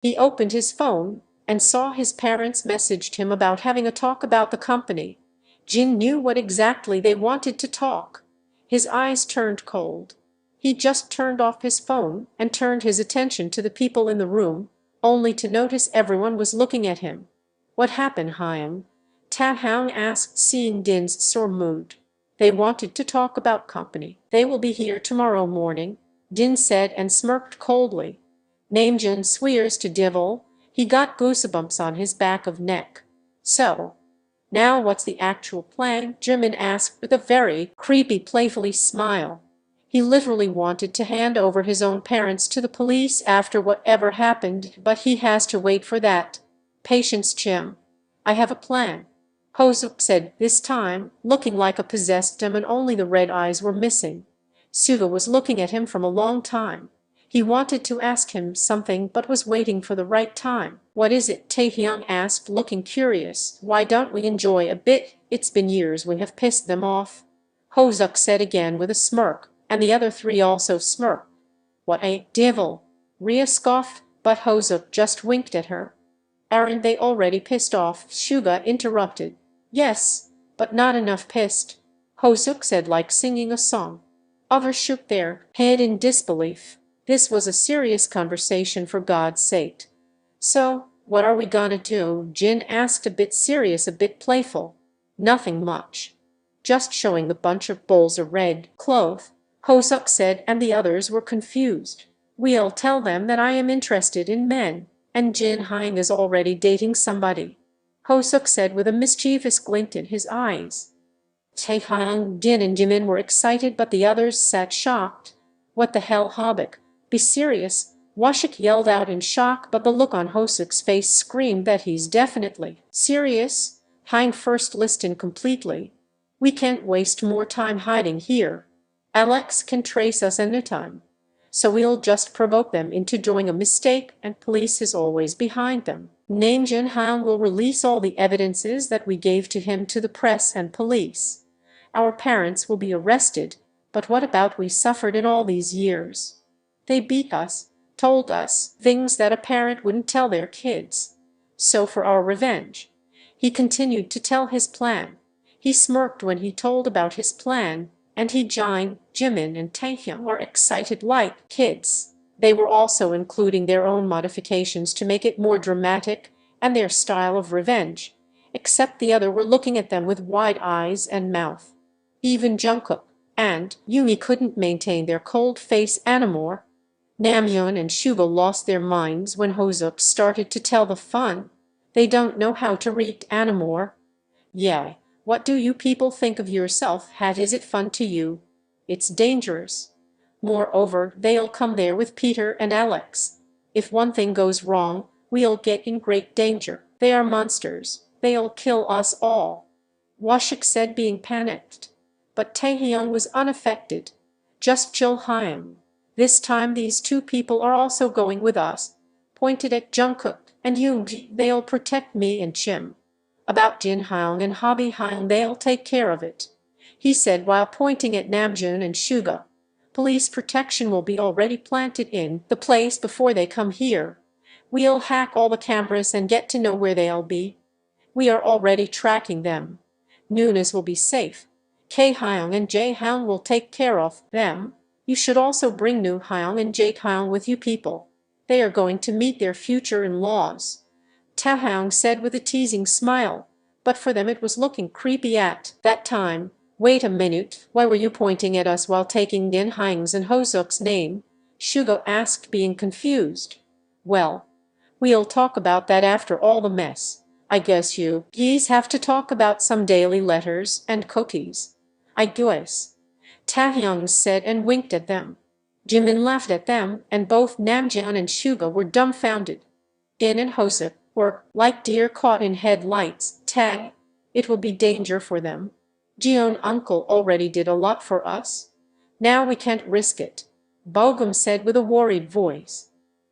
He opened his phone and saw his parents messaged him about having a talk about the company. Jin knew what exactly they wanted to talk. His eyes turned cold. He just turned off his phone and turned his attention to the people in the room, only to notice everyone was looking at him. What happened, Hyung? Taehyung asked, seeing Din's sore mood. They wanted to talk about company. They will be here tomorrow morning, Din said and smirked coldly. Namjin swears to devil. He got goosebumps on his back of neck. So, now what's the actual plan? Jimin asked with a very creepy playfully smile. He literally wanted to hand over his own parents to the police after whatever happened, but he has to wait for that. Patience, Jim. I have a plan, Hoseok said this time, looking like a possessed demon. Only the red eyes were missing. Suga was looking at him from a long time. He wanted to ask him something but was waiting for the right time. What is it? Taehyung asked, looking curious. Why don't we enjoy a bit? It's been years we have pissed them off, Hoseok said again with a smirk, and the other three also smirked. What a devil! Rhea scoffed, but Hoseok just winked at her. Aren't they already pissed off? Suga interrupted. Yes, but not enough pissed, Hoseok said like singing a song. Others shook their head in disbelief. This was a serious conversation, for God's sake. So, what are we gonna do? Jin asked, a bit serious, a bit playful. Nothing much. Just showing the bunch of bowls of red cloth, Hoseok said, and the others were confused. We'll tell them that I am interested in men, and Jin Hyung is already dating somebody, Hoseok said with a mischievous glint in his eyes. Taehyung, Din and Jimin were excited, but the others sat shocked. What the hell, Hobbik? Be serious, Washik yelled out in shock, but the look on Hoseok's face screamed that he's definitely serious. Hyung first listened completely. We can't waste more time hiding here. Alex can trace us anytime. So we'll just provoke them into doing a mistake, and police is always behind them. Namjin Hyung will release all the evidences that we gave to him to the press and police. Our parents will be arrested, but what about we suffered in all these years? They beat us, told us things that a parent wouldn't tell their kids. So for our revenge. He continued to tell his plan. He smirked when he told about his plan, and he joined. Jimin and Taehyung were excited like kids. They were also including their own modifications to make it more dramatic and their style of revenge, except the other were looking at them with wide eyes and mouth. Even Jungkook and Yoongi couldn't maintain their cold face anymore. Namjoon and Suga lost their minds when Hoseok started to tell the fun. They don't know how to read anymore. Yeah, what do you people think of yourself? Is it fun to you? It's dangerous. Moreover, they'll come there with Peter and Alex. If one thing goes wrong, we'll get in great danger. They are monsters. They'll kill us all, Washik said, being panicked. But Taehyung was unaffected. Just chill, Hyung. This time these two people are also going with us, pointed at Jungkook and Yoongi. They'll protect me and Chim. About Jin Hyung and Hobby Hyung, they'll take care of it, he said while pointing at Namjoon and Suga. Police protection will be already planted in the place before they come here. We'll hack all the cameras and get to know where they'll be. We are already tracking them. Nunes will be safe. K Hyung and Jae Hyung will take care of them. You should also bring Nu Hyung and Jake Hyung with you people. They are going to meet their future in-laws, Taehyung said with a teasing smile, but for them it was looking creepy at that time. Wait a minute, why were you pointing at us while taking Din Hyung's and Hoseok's name? Suga asked, being confused. Well, we'll talk about that after all the mess. I guess you geese have to talk about some daily letters and cookies. I guess, Taehyung said and winked at them. Jimin laughed at them, and both Namjin and Suga were dumbfounded. Din and Hoseok were like deer caught in headlights. Tag, it will be danger for them. Jeon uncle already did a lot for us. Now we can't risk it, Bogum said with a worried voice.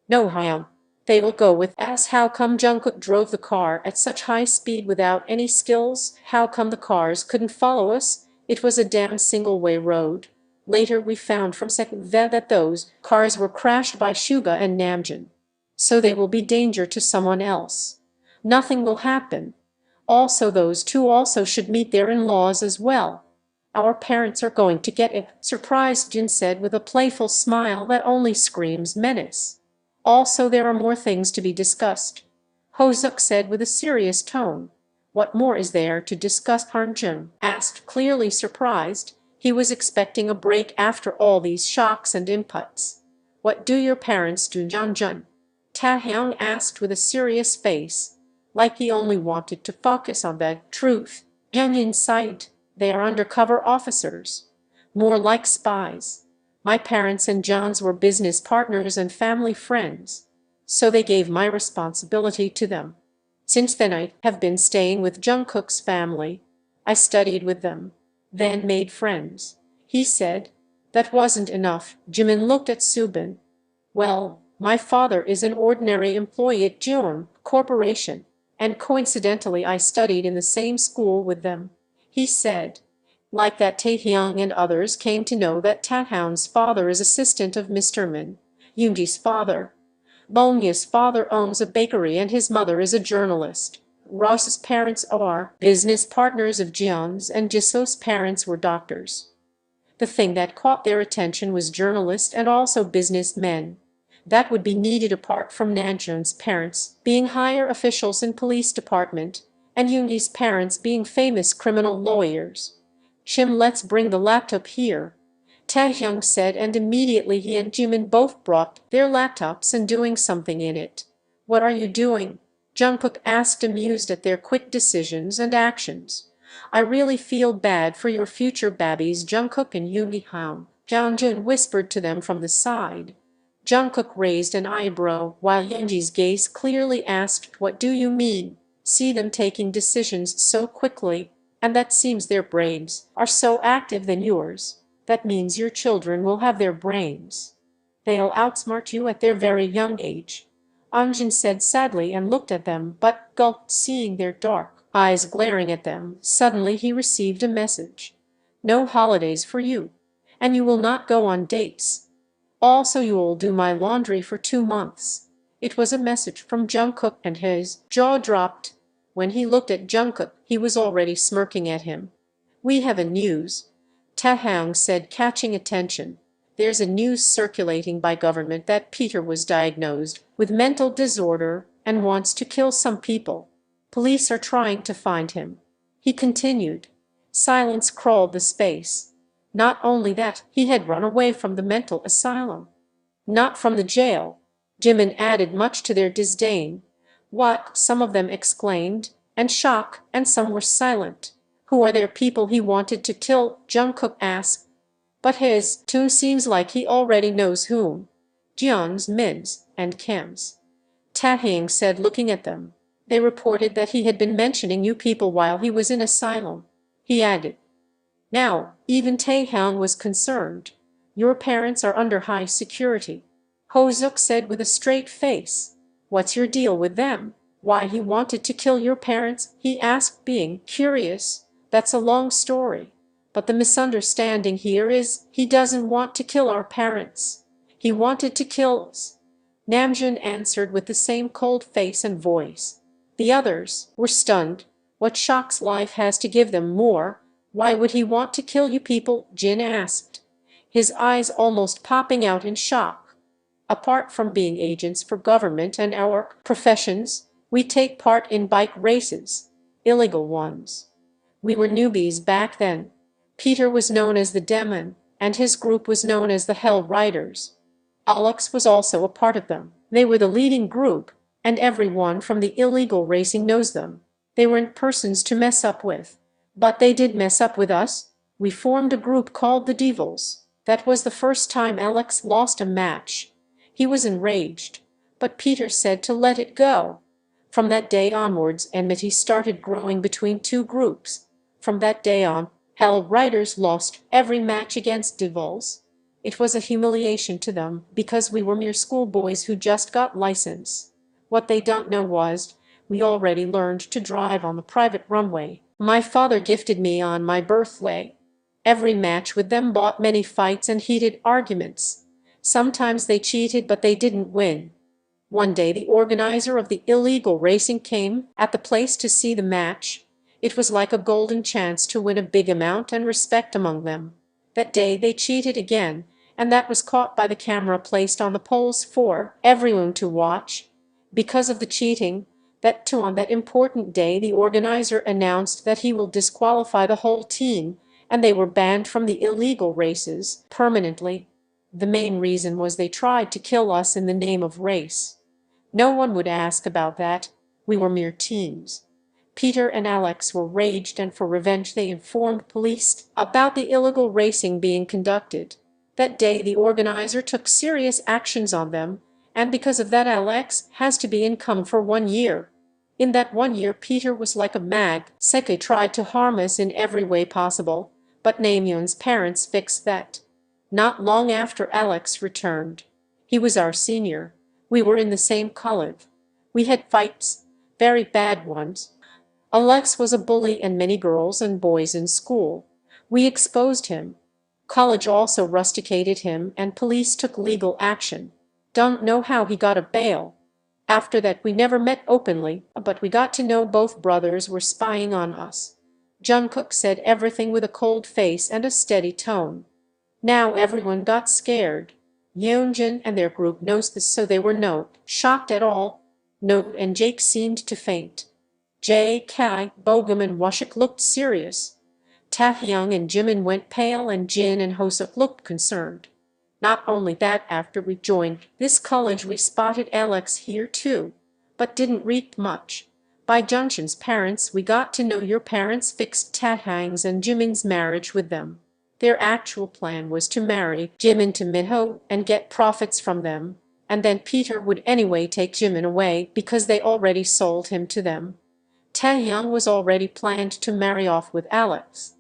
No, Hyung. They will go with us. How come Jungkook drove the car at such high speed without any skills? How come the cars couldn't follow us? It was a damn single-way road. Later we found from second that those cars were crashed by Suga and Namjin. so they will be danger to someone else. Nothing will happen. Also those two also should meet their in-laws as well. Our parents are going to get it, surprised Jin said with a playful smile that only screams menace. Also there are more things to be discussed. Hoseok said with a serious tone. What more is there to discuss? Jin asked, clearly surprised. He was expecting a break after all these shocks and inputs. What do your parents do, Jun? Taehyung asked with a serious face, like he only wanted to focus on the truth. In sight, they are undercover officers. More like spies. My parents and John's were business partners and family friends, so they gave my responsibility to them. Since then I have been staying with Jungkook's family. I studied with them, then made friends. He said. That wasn't enough. Jimin looked at Subin. Well, my father is an ordinary employee at Jeon Corporation, and coincidentally I studied in the same school with them. He said. Like that Taehyung and others came to know that Taehyung's father is assistant of Mr. Min, Yoongi's father. Bongya's father owns a bakery and his mother is a journalist. Ross's parents are business partners of Jeon's and Jisoo's parents were doctors. The thing that caught their attention was journalists and also businessmen. That would be needed apart from Namjin's parents being higher officials in police department and Yoongi's parents being famous criminal lawyers. Let's bring the laptop here, Taehyung said, and immediately he and Jimin both brought their laptops and doing something in it. What are you doing? Jungkook asked, amused at their quick decisions and actions. I really feel bad for your future babbies, Jungkook and Yoongi. Jun whispered to them from the side. Jungkook raised an eyebrow while Yoongi's gaze clearly asked, what do you mean? See them taking decisions so quickly, and that seems their brains are so active than yours. That means your children will have their brains. They'll outsmart you at their very young age. Namjin said sadly and looked at them but gulped, seeing their dark eyes glaring at them. Suddenly he received a message. No holidays for you. And you will not go on dates. Also you will do my laundry for 2 months. It was a message from Jungkook and his jaw dropped. When he looked at Jungkook, he was already smirking at him. We have a news. Taehyung said, catching attention. There's a news circulating by government that Peter was diagnosed with mental disorder and wants to kill some people. Police are trying to find him. He continued. Silence crawled the space. Not only that, he had run away from the mental asylum. Not from the jail. Jimin added, much to their disdain. What? Some of them exclaimed, and shock, and some were silent. Who are there people he wanted to kill? Jungkook asked. But his tune seems like he already knows whom. Jeon's, Min's, and Kim's. Taehyung said, looking at them. They reported that he had been mentioning you people while he was in asylum. He added. Now, even Taehyung was concerned. Your parents are under high security. Hoseok said with a straight face. What's your deal with them? Why he wanted to kill your parents? He asked, being curious. That's a long story. But the misunderstanding here is, he doesn't want to kill our parents. He wanted to kill us. Namjin answered with the same cold face and voice. The others were stunned. What shocks life has to give them more? Why would he want to kill you people? Jin asked, his eyes almost popping out in shock. Apart from being agents for government and our professions, we take part in bike races, illegal ones. We were newbies back then. Peter was known as the Demon, and his group was known as the Hell Riders. Alex was also a part of them. They were the leading group, and everyone from the illegal racing knows them. They weren't persons to mess up with. But they did mess up with us. We formed a group called the Devils. That was the first time Alex lost a match. He was enraged, but Peter said to let it go. From that day onwards, enmity started growing between two groups. From that day on, Hell Riders lost every match against Devils. It was a humiliation to them because we were mere schoolboys who just got license. What they don't know was, we already learned to drive on the private runway. My father gifted me on my birthday. Every match with them brought many fights and heated arguments. Sometimes they cheated but they didn't win. One day the organizer of the illegal racing came at the place to see the match. It was like a golden chance to win a big amount and respect among them. That day they cheated again, and that was caught by the camera placed on the poles for everyone to watch. Because of the cheating, that too on that important day the organizer announced that he will disqualify the whole team, and they were banned from the illegal races permanently. The main reason was they tried to kill us in the name of race. No one would ask about that. We were mere teams. Peter and Alex were raged, and for revenge they informed police about the illegal racing being conducted. That day the organizer took serious actions on them, and because of that Alex has to be income for 1 year. In that 1 year Peter was like a mag. Seke tried to harm us in every way possible, but Namjoon's parents fixed that. Not long after Alex returned. He was our senior. We were in the same college. We had fights, very bad ones. Alex was a bully and many girls and boys in school. We exposed him. College also rusticated him and police took legal action. Don't know how he got a bail. After that we never met openly, but we got to know both brothers were spying on us. Jungkook said everything with a cold face and a steady tone. Now everyone got scared. Yeonjin and their group knows this, so they were not shocked at all. Note and Jake seemed to faint. Kai, Bogum and Washik looked serious. Taehyung and Jimin went pale and Jin and Hoseok looked concerned. Not only that, after we joined this college we spotted Alex here too, but didn't read much. By Junshin's parents we got to know your parents fixed Taehyung's and Jimin's marriage with them. Their actual plan was to marry Jimin to Minho and get profits from them, and then Peter would anyway take Jimin away because they already sold him to them. Taehyung was already planned to marry off with Alex.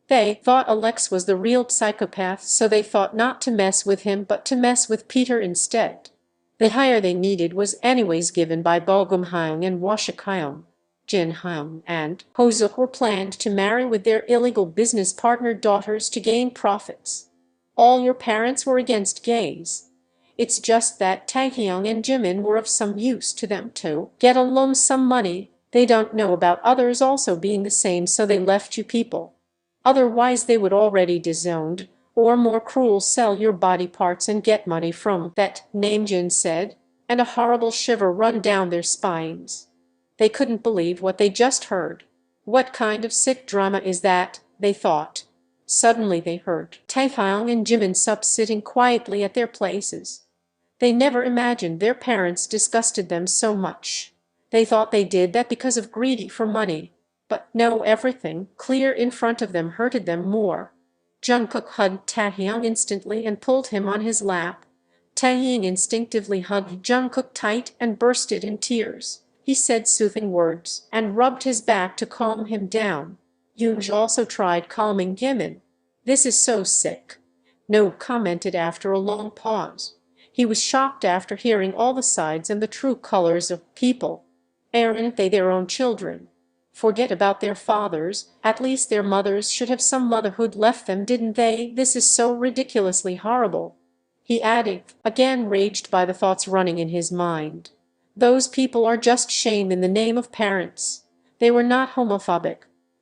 They thought Alex was the real psychopath, so they thought not to mess with him but to mess with Peter instead. The hire they needed was anyways given by Bogum Hyung and Washik Hyung. Jin Hyung and Hoseok were planned to marry with their illegal business partner daughters to gain profits. All your parents were against gays. It's just that Taehyung and Jimin were of some use to them to get a lump sum money. They don't know about others also being the same, so they left you people. Otherwise they would already disowned, or more cruel, sell your body parts and get money from that, Namjin said, and a horrible shiver run down their spines. They couldn't believe what they just heard. What kind of sick drama is that, they thought. Suddenly they heard Taehyung and Jimin Sup sitting quietly at their places. They never imagined their parents disgusted them so much. They thought they did that because of greedy for money. But no, everything clear in front of them hurted them more. Jungkook hugged Taehyung instantly and pulled him on his lap. Taehyung instinctively hugged Jungkook tight and bursted in tears. He said soothing words and rubbed his back to calm him down. Yoongi also tried calming Jimin. This is so sick. No commented after a long pause. He was shocked after hearing all the sides and the true colors of people. Aren't they their own children? Forget about their fathers, at least their mothers should have some motherhood left them, didn't they? This is so ridiculously horrible. He added, again raged by the thoughts running in his mind. Those people are just shame in the name of parents. They were not homophobic.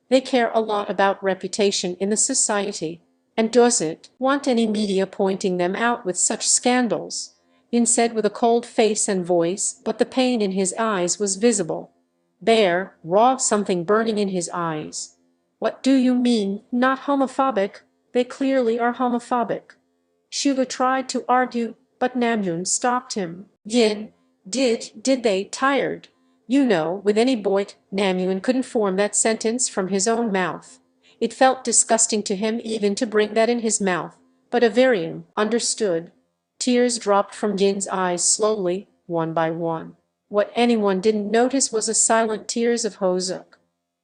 They care a lot about reputation in the society, and doesn't want any media pointing them out with such scandals. Yin said with a cold face and voice, but the pain in his eyes was visible. Bare, raw, something burning in his eyes. What do you mean, not homophobic? They clearly are homophobic. Suga tried to argue, but Namjoon stopped him. Yin, did they tired? You know, with any boy, Namjoon couldn't form that sentence from his own mouth. It felt disgusting to him even to bring that in his mouth, but Avarian understood. Tears dropped from Yin's eyes slowly, one by one. What anyone didn't notice was the silent tears of Hoseok.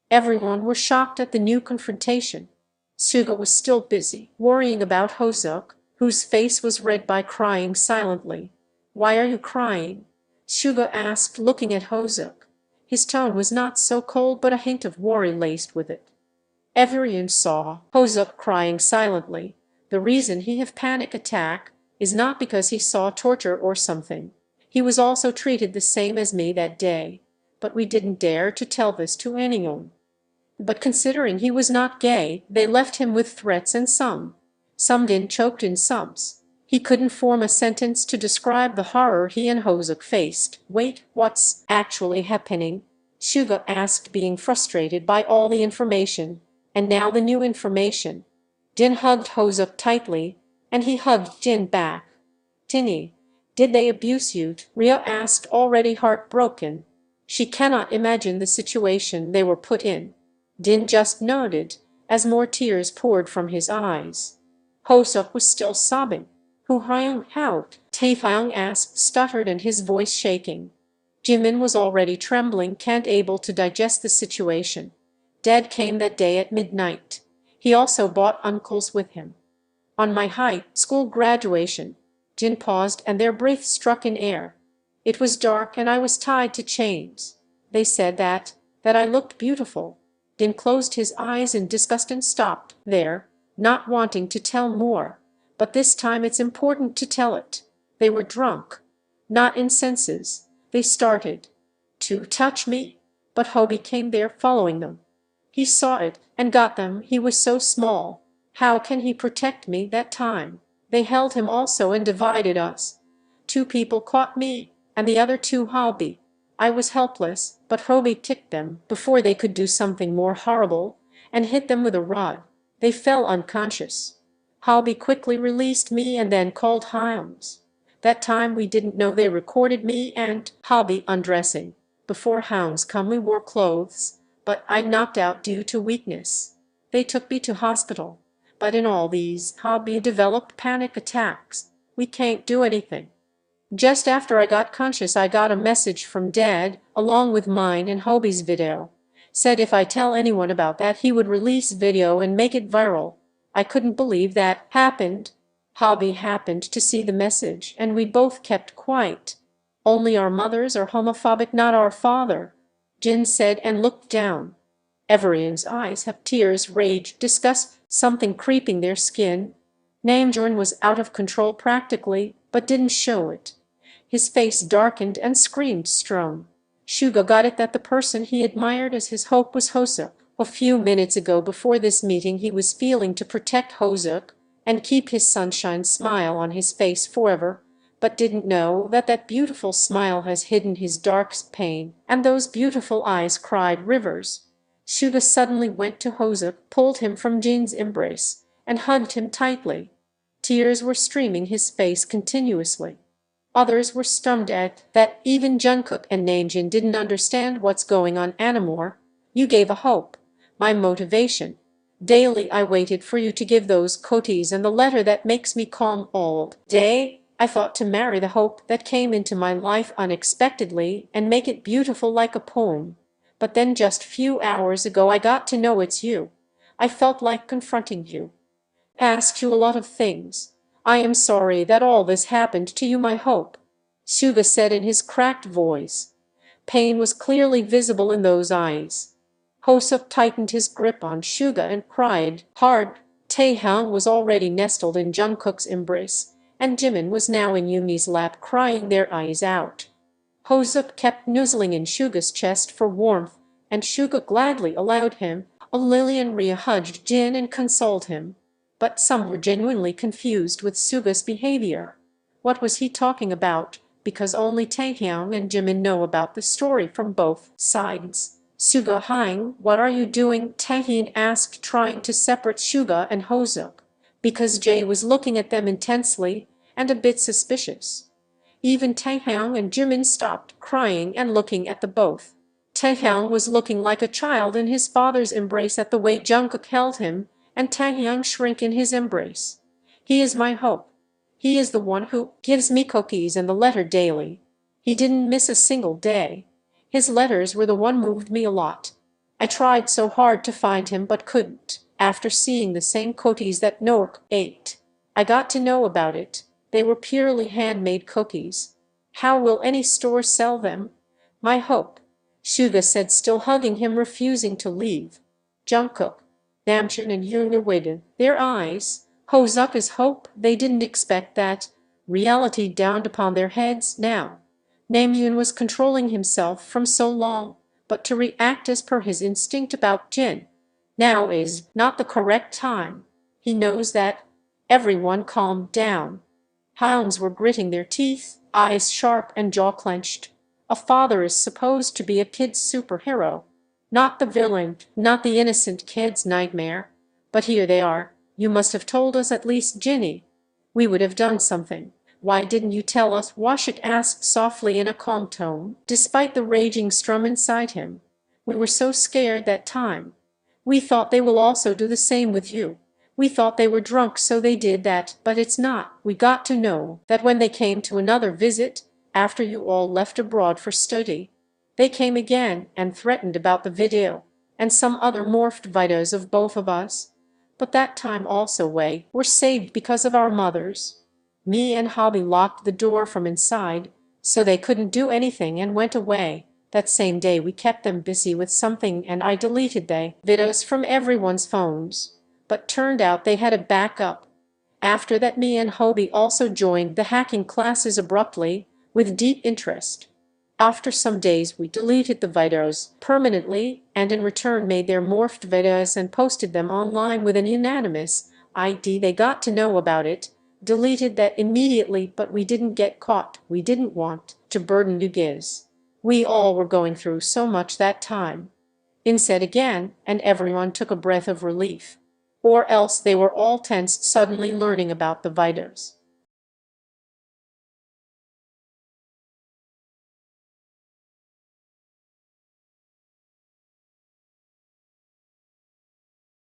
Everyone were shocked at the new confrontation. Suga was still busy worrying about Hoseok, whose face was red by crying silently. Why are you crying? Suga asked, looking at Hoseok. His tone was not so cold but a hint of worry laced with it. Everyone saw Hoseok crying silently. The reason he have panic attack is not because he saw torture or something. He was also treated the same as me that day, but we didn't dare to tell this to anyone. But considering he was not gay, they left him with threats and some didn't choked in subs. He couldn't form a sentence to describe the horror he and Hoseok faced. Wait, what's actually happening? Suga asked, being frustrated by all the information, and now the new information. Jin hugged Hoseok tightly, and he hugged Jin back. Tinny, did they abuse you? Rhea asked, already heartbroken. She cannot imagine the situation they were put in. Din just nodded, as more tears poured from his eyes. Hoseok was still sobbing. Taehyung, how? Taehyung asked, stuttered and his voice shaking. Jimin was already trembling, can't able to digest the situation. Dad came that day at midnight. He also brought uncles with him. On my high school graduation. Jin paused and their breath struck in air. It was dark and I was tied to chains. They said that I looked beautiful. Din closed his eyes in disgust and stopped there, not wanting to tell more. But this time it's important to tell it. They were drunk. Not in senses. They started to touch me, but Hobie came there following them. He saw it and got them. He was so small. How can he protect me that time? They held him also and divided us. 2 people caught me, and the other 2 Hobie. I was helpless, but Hobie kicked them before they could do something more horrible, and hit them with a rod. They fell unconscious. Hobie quickly released me and then called Hyams. That time we didn't know they recorded me and Hobie undressing. Before Hounds come we wore clothes, but I knocked out due to weakness. They took me to hospital. But in all these, Hobie developed panic attacks. We can't do anything. Just after I got conscious I got a message from Dad, along with mine and Hobie's video. Said if I tell anyone about that he would release video and make it viral. I couldn't believe that happened. Hobie happened to see the message and we both kept quiet. Only our mothers are homophobic, not our father, Jin said and looked down. Everyone's eyes have tears, rage, disgust, something creeping their skin. Namjin was out of control practically, but didn't show it. His face darkened and screamed strong. Suga got it that the person he admired as his hope was Hoseok. A few minutes ago before this meeting he was feeling to protect Hoseok and keep his sunshine smile on his face forever, but didn't know that that beautiful smile has hidden his darkest pain, and those beautiful eyes cried rivers. Suga suddenly went to Hoseok, pulled him from Jin's embrace, and hugged him tightly. Tears were streaming his face continuously. Others were stunned at that. Even Jungkook and Namjin didn't understand what's going on anymore. You gave a hope. My motivation. Daily I waited for you to give those kotis and the letter that makes me calm all day. I thought to marry the hope that came into my life unexpectedly and make it beautiful like a poem. But then just few hours ago I got to know it's you. I felt like confronting you. Asked you a lot of things. I am sorry that all this happened to you, my hope, Suga said in his cracked voice. Pain was clearly visible in those eyes. Hoseok tightened his grip on Suga and cried hard. Taehyung was already nestled in Jungkook's embrace, and Jimin was now in Yumi's lap crying their eyes out. Hoseok kept nuzzling in Suga's chest for warmth, and Suga gladly allowed him. Lillian Rhea hugged Jin and consoled him. But some were genuinely confused with Suga's behavior. What was he talking about? Because only Taehyung and Jimin know about the story from both sides. Suga Hyung, what are you doing? Taehyung asked, trying to separate Suga and Hoseok, because Jae was looking at them intensely and a bit suspicious. Even Taehyung and Jimin stopped crying and looking at the both. Taehyung was looking like a child in his father's embrace at the way Jungkook held him, and Taehyung shrank in his embrace. He is my hope. He is the one who gives me cookies and the letter daily. He didn't miss a single day. His letters were the one moved me a lot. I tried so hard to find him but couldn't. After seeing the same cookies that Nook ate, I got to know about it. They were purely handmade cookies. How will any store sell them? My hope, Suga said, still hugging him, refusing to leave. Jungkook, Namjin and Yoongi waited, their eyes. Hoseok's hope, they didn't expect that. Reality dawned upon their heads now. Namjin was controlling himself from so long, but to react as per his instinct about Jin now is not the correct time. He knows that. Everyone calmed down. Hounds were gritting their teeth, eyes sharp and jaw clenched. A father is supposed to be a kid's superhero, not the villain, not the innocent kid's nightmare. But here they are. You must have told us at least, Ginny. We would have done something. Why didn't you tell us? Washit asked softly in a calm tone, despite the raging storm inside him. We were so scared that time. We thought they will also do the same with you. We thought they were drunk so they did that, but it's not. We got to know that when they came to another visit, after you all left abroad for study, they came again and threatened about the video, and some other morphed videos of both of us. But that time also we were saved because of our mothers. Me and Hobby locked the door from inside, so they couldn't do anything and went away. That same day we kept them busy with something and I deleted the videos from everyone's phones. But turned out they had a backup. After that me and Hobie also joined the hacking classes abruptly, with deep interest. After some days we deleted the videos permanently and in return made their morphed videos and posted them online with an unanimous ID. They got to know about it, deleted that immediately, but we didn't get caught. We didn't want to burden you guys. We all were going through so much that time. In said again, and everyone took a breath of relief. Or else they were all tense suddenly learning about the videos.